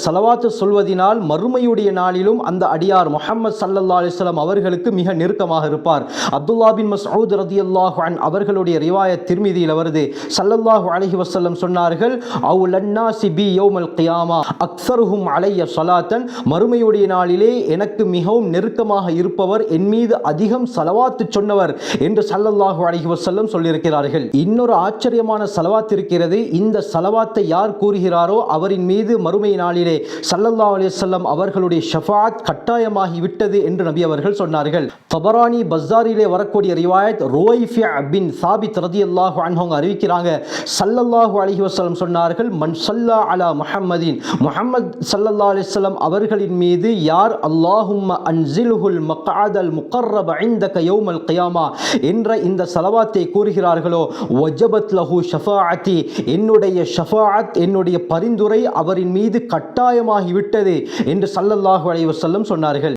ஸலவாத்து சொல்வதினால் மறுமையுடைய நாளிலும் அந்த அடியார் முஹம்மது ஸல்லல்லாஹு அலைஹி வஸல்லம் அவர்களுக்கு மிக நெருக்கமாக இருப்பார். அப்துல்லா பின் மஸ்ஊத் ரலியல்லாஹு அன்ஹு அவர்களுடைய ரிவாயத் திர்மிதியில் வருது. ஸல்லல்லாஹு அலைஹி வஸல்லம் சொன்னார்கள், அவுலன் நாஸி பி யௌமல் கியாமா அக்ஸருஹும் அலைய ஸலாத்தன், மறுமையுடைய நாளிலே எனக்கு மிகவும் நெருக்கமாக இருப்பவர் என் மீது அதிகம் ஸலவாத்து சொன்னவர் என்று ஸல்லல்லாஹு அலைஹி வஸல்லம் சொல்லியிருக்கிறார்கள். இன்னொரு ஆச்சரியமான ஸலவாத் இருக்கிறது. இந்த ஸலவாத்தை யார் கூறுகிறாரோ அவரின் மீது மறுமை நாளிலே ஸல்லல்லாஹு அலைஹி வஸல்லம் அவர்களுடைய ஷஃபாஅத் கட்டாயமாகி விட்டது என்று நபி அவர்கள் சொன்னார்கள். தபரானி பஸாரிலே வரக்கூடிய ரிவாயத் ருவைஃபி பின் சாபித் ரலியல்லாஹு அன்ஹு அறிவிக்கிறாங்க, ஸல்லல்லாஹு அலைஹி வஸல்லம் சொன்னார்கள், மன் ஸல்லா அலா முஹம்மதின், முஹம்மது ஸல்லல்லாஹு அலைஹி வஸல்லம் அவர்களின் மீது யார் அல்லாஹும்ம அன்ஸில்ஹுல் மக்அதல் முகர்ரப இந்தக யௌமல் கியாமா என்ற இந்த ஸலவாத்தை கூறுகிறார்களோ, வஜபத் லஹு ஷஃபாஅத்தி, என்னுடைய ஷஃபாஅத் என்னுடைய பரிந்துரை அவரின் மீது கட்டாயமாகிவிட்டது என்று ஸல்லல்லாஹு அலைஹி வஸல்லம் சொன்னார்கள்.